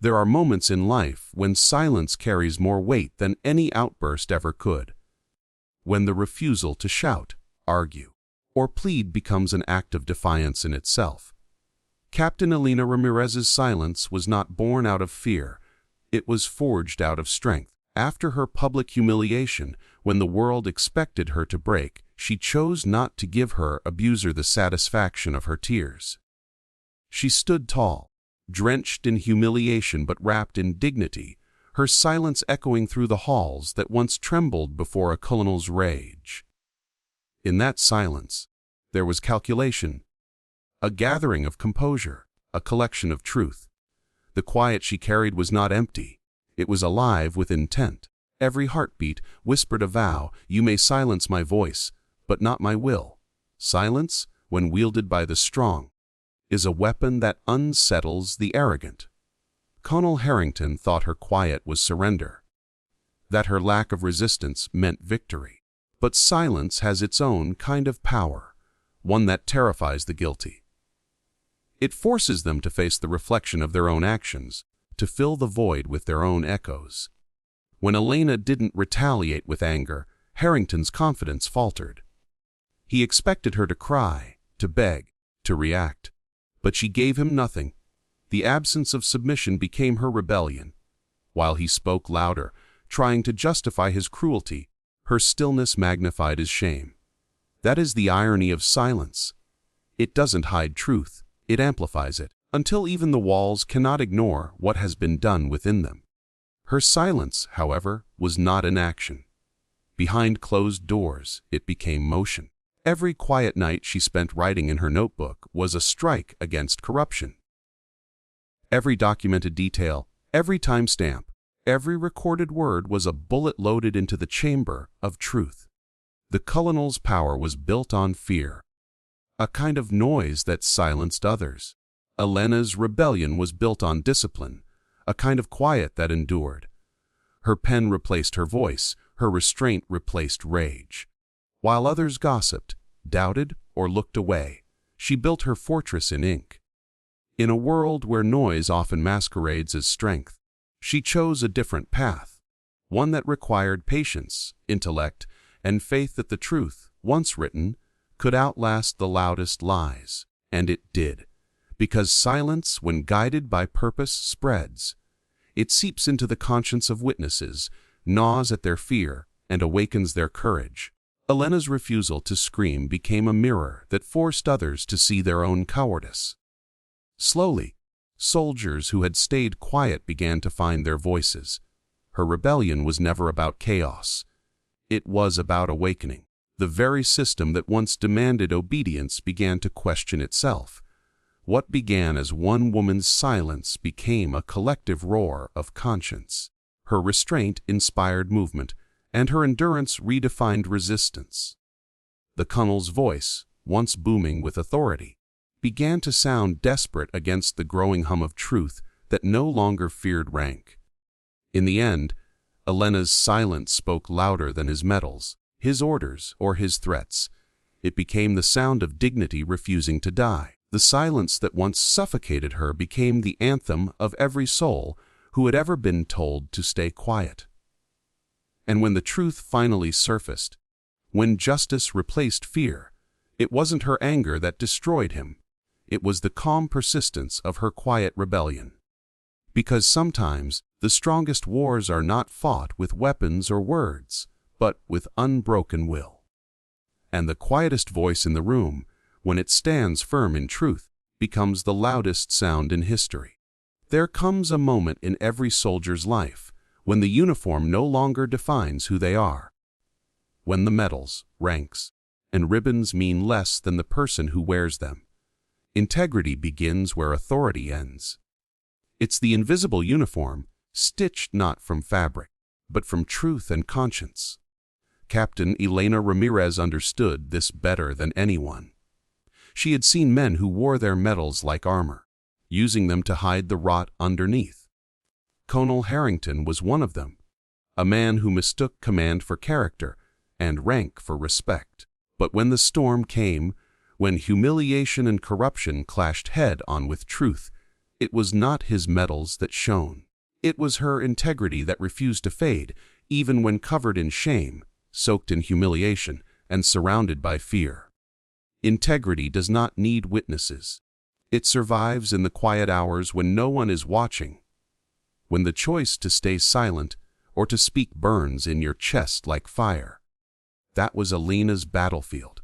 There are moments in life when silence carries more weight than any outburst ever could. When the refusal to shout, argue, or plead becomes an act of defiance in itself. Captain Elena Ramirez's silence was not born out of fear. It was forged out of strength. After her public humiliation, when the world expected her to break, she chose not to give her abuser the satisfaction of her tears. She stood tall, drenched in humiliation but wrapped in dignity, her silence echoing through the halls that once trembled before a colonel's rage. In that silence, there was calculation, a gathering of composure, a collection of truth. The quiet she carried was not empty. It was alive with intent. Every heartbeat whispered a vow: "You may silence my voice, but not my will." Silence, when wielded by the strong, is a weapon that unsettles the arrogant. Colonel Harrington thought her quiet was surrender, that her lack of resistance meant victory. But silence has its own kind of power, one that terrifies the guilty. It forces them to face the reflection of their own actions, to fill the void with their own echoes. When Elena didn't retaliate with anger, Harrington's confidence faltered. He expected her to cry, to beg, to react. But she gave him nothing. The absence of submission became her rebellion. While he spoke louder, trying to justify his cruelty, her stillness magnified his shame. That is the irony of silence. It doesn't hide truth, it amplifies it, until even the walls cannot ignore what has been done within them. Her silence, however, was not inaction. Behind closed doors, it became motion. Every quiet night she spent writing in her notebook was a strike against corruption. Every documented detail, every timestamp, every recorded word was a bullet loaded into the chamber of truth. The colonel's power was built on fear, a kind of noise that silenced others. Elena's rebellion was built on discipline, a kind of quiet that endured. Her pen replaced her voice, her restraint replaced rage. While others gossiped, doubted, or looked away, she built her fortress in ink. In a world where noise often masquerades as strength, she chose a different path, one that required patience, intellect, and faith that the truth, once written, could outlast the loudest lies. And it did, because silence, when guided by purpose, spreads. It seeps into the conscience of witnesses, gnaws at their fear, and awakens their courage. Elena's refusal to scream became a mirror that forced others to see their own cowardice. Slowly, soldiers who had stayed quiet began to find their voices. Her rebellion was never about chaos. It was about awakening. The very system that once demanded obedience began to question itself. What began as one woman's silence became a collective roar of conscience. Her restraint inspired movement, and her endurance redefined resistance. The colonel's voice, once booming with authority, began to sound desperate against the growing hum of truth that no longer feared rank. In the end, Elena's silence spoke louder than his medals, his orders, or his threats. It became the sound of dignity refusing to die. The silence that once suffocated her became the anthem of every soul who had ever been told to stay quiet. And when the truth finally surfaced, when justice replaced fear, it wasn't her anger that destroyed him. It was the calm persistence of her quiet rebellion. Because sometimes the strongest wars are not fought with weapons or words, but with unbroken will. And the quietest voice in the room, when it stands firm in truth, becomes the loudest sound in history. There comes a moment in every soldier's life when the uniform no longer defines who they are. When the medals, ranks, and ribbons mean less than the person who wears them. Integrity begins where authority ends. It's the invisible uniform, stitched not from fabric, but from truth and conscience. Captain Elena Ramirez understood this better than anyone. She had seen men who wore their medals like armor, using them to hide the rot underneath. Colonel Harrington was one of them, a man who mistook command for character and rank for respect. But when the storm came, when humiliation and corruption clashed head-on with truth, It was not his medals that shone. It was her integrity that refused to fade, even when covered in shame, soaked in humiliation, and surrounded by fear. Integrity does not need witnesses. It survives in the quiet hours when no one is watching, when the choice to stay silent or to speak burns in your chest like fire. That was Alina's battlefield.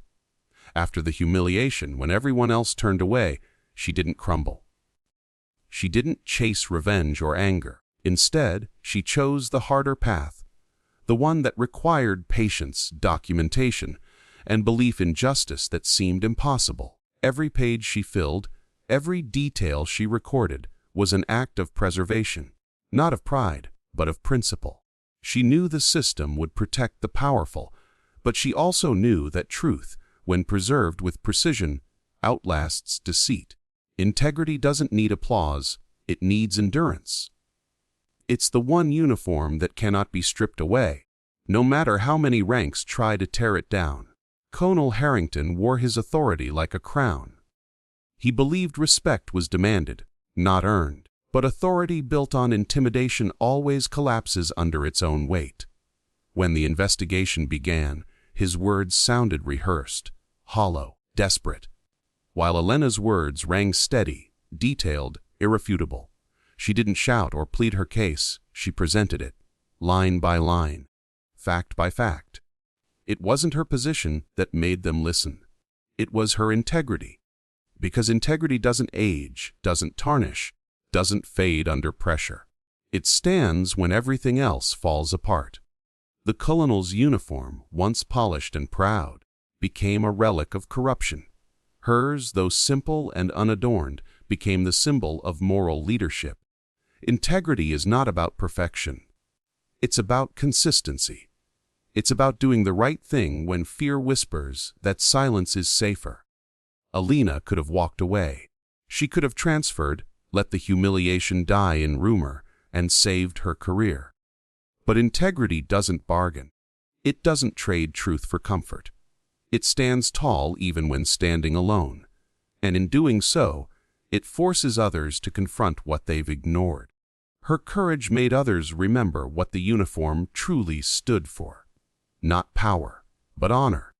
After the humiliation, when everyone else turned away, she didn't crumble. She didn't chase revenge or anger. Instead, she chose the harder path, the one that required patience, documentation, and belief in justice that seemed impossible. Every page she filled, every detail she recorded, was an act of preservation, not of pride, but of principle. She knew the system would protect the powerful, but she also knew that truth, when preserved with precision, outlasts deceit. Integrity doesn't need applause, it needs endurance. It's the one uniform that cannot be stripped away, no matter how many ranks try to tear it down. Colonel Harrington wore his authority like a crown. He believed respect was demanded, not earned, but authority built on intimidation always collapses under its own weight. When the investigation began, his words sounded rehearsed, hollow, desperate, while Elena's words rang steady, detailed, irrefutable. She didn't shout or plead her case, she presented it, line by line, fact by fact. It wasn't her position that made them listen. It was her integrity. Because integrity doesn't age, doesn't tarnish, doesn't fade under pressure. It stands when everything else falls apart. The colonel's uniform, once polished and proud, became a relic of corruption. Hers, though simple and unadorned, became the symbol of moral leadership. Integrity is not about perfection. It's about consistency. It's about doing the right thing when fear whispers that silence is safer. Alina could have walked away. She could have transferred, let the humiliation die in rumor, and saved her career. But integrity doesn't bargain. It doesn't trade truth for comfort. It stands tall even when standing alone. And in doing so, it forces others to confront what they've ignored. Her courage made others remember what the uniform truly stood for. Not power, but honor.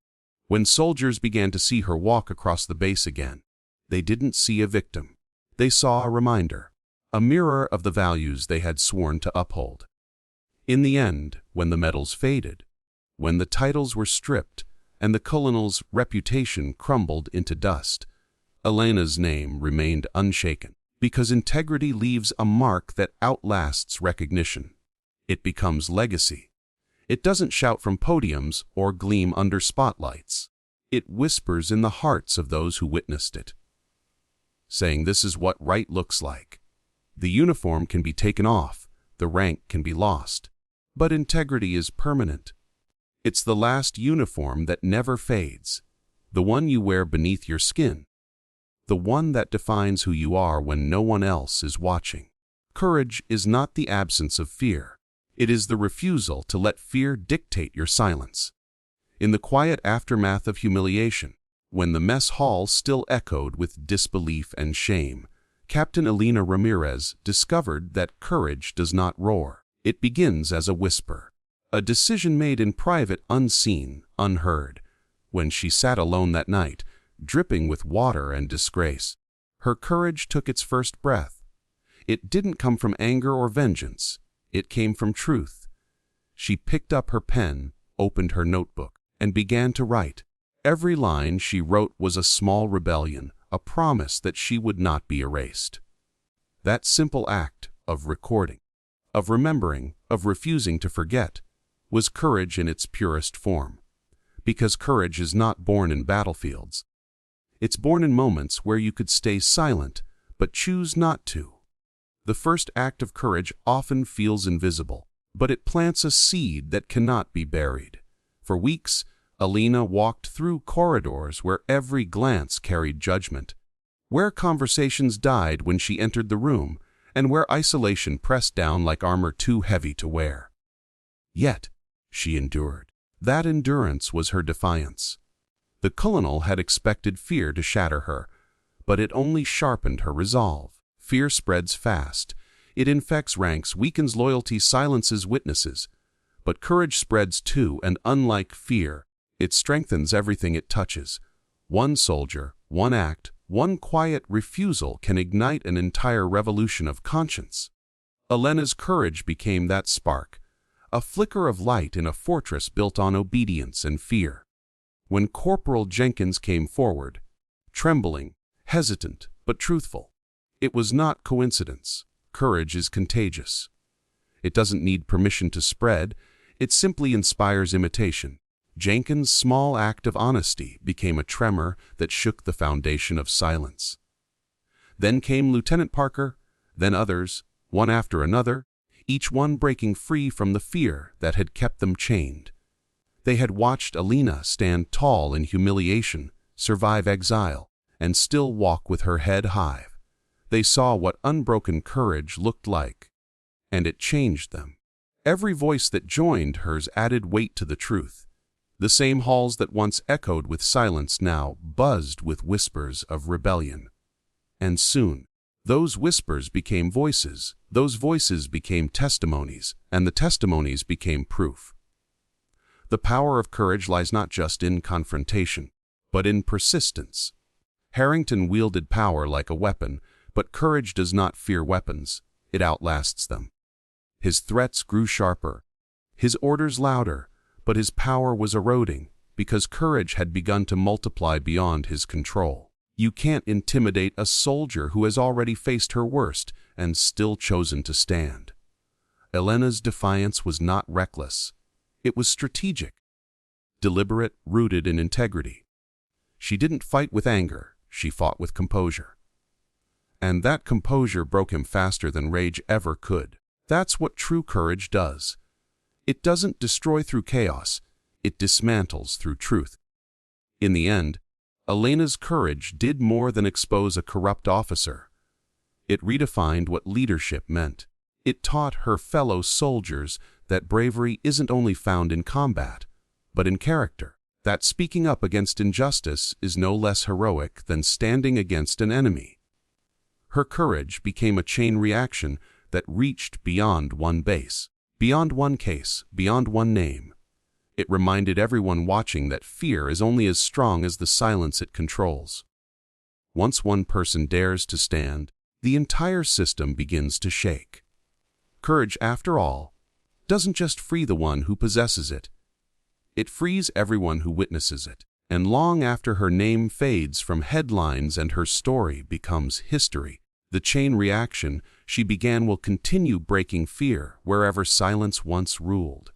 When soldiers began to see her walk across the base again, they didn't see a victim. They saw a reminder, a mirror of the values they had sworn to uphold. In the end, when the medals faded, when the titles were stripped, and the colonel's reputation crumbled into dust, Elena's name remained unshaken, because integrity leaves a mark that outlasts recognition. It becomes legacy. It doesn't shout from podiums or gleam under spotlights. It whispers in the hearts of those who witnessed it, saying this is what right looks like. The uniform can be taken off, the rank can be lost, but integrity is permanent. It's the last uniform that never fades, the one you wear beneath your skin, the one that defines who you are when no one else is watching. Courage is not the absence of fear. It is the refusal to let fear dictate your silence. In the quiet aftermath of humiliation, when the mess hall still echoed with disbelief and shame, Captain Elena Ramirez discovered that courage does not roar. It begins as a whisper, a decision made in private, unseen, unheard. When she sat alone that night, dripping with water and disgrace, her courage took its first breath. It didn't come from anger or vengeance. It came from truth. She picked up her pen, opened her notebook, and began to write. Every line she wrote was a small rebellion, a promise that she would not be erased. That simple act of recording, of remembering, of refusing to forget, was courage in its purest form. Because courage is not born in battlefields. It's born in moments where you could stay silent, but choose not to. The first act of courage often feels invisible, but it plants a seed that cannot be buried. For weeks, Alina walked through corridors where every glance carried judgment, where conversations died when she entered the room, and where isolation pressed down like armor too heavy to wear. Yet, she endured. That endurance was her defiance. The colonel had expected fear to shatter her, but it only sharpened her resolve. Fear spreads fast. It infects ranks, weakens loyalty, silences witnesses. But courage spreads too, and unlike fear, it strengthens everything it touches. One soldier, one act, one quiet refusal can ignite an entire revolution of conscience. Elena's courage became that spark, a flicker of light in a fortress built on obedience and fear. When Corporal Jenkins came forward, trembling, hesitant, but truthful, it was not coincidence. Courage is contagious. It doesn't need permission to spread, it simply inspires imitation. Jenkins' small act of honesty became a tremor that shook the foundation of silence. Then came Lieutenant Parker, then others, one after another, each one breaking free from the fear that had kept them chained. They had watched Elena stand tall in humiliation, survive exile, and still walk with her head high. They saw what unbroken courage looked like, and it changed them. Every voice that joined hers added weight to the truth. The same halls that once echoed with silence now buzzed with whispers of rebellion. And soon, those whispers became voices, those voices became testimonies, and the testimonies became proof. The power of courage lies not just in confrontation, but in persistence. Harrington wielded power like a weapon, but courage does not fear weapons, it outlasts them. His threats grew sharper, his orders louder, but his power was eroding because courage had begun to multiply beyond his control. You can't intimidate a soldier who has already faced her worst and still chosen to stand. Elena's defiance was not reckless. It was strategic, deliberate, rooted in integrity. She didn't fight with anger, she fought with composure. And that composure broke him faster than rage ever could. That's what true courage does. It doesn't destroy through chaos, it dismantles through truth. In the end, Elena's courage did more than expose a corrupt officer. It redefined what leadership meant. It taught her fellow soldiers that bravery isn't only found in combat, but in character. That speaking up against injustice is no less heroic than standing against an enemy. Her courage became a chain reaction that reached beyond one base, beyond one case, beyond one name. It reminded everyone watching that fear is only as strong as the silence it controls. Once one person dares to stand, the entire system begins to shake. Courage, after all, doesn't just free the one who possesses it. It frees everyone who witnesses it. And long after her name fades from headlines and her story becomes history, the chain reaction she began will continue breaking fear wherever silence once ruled.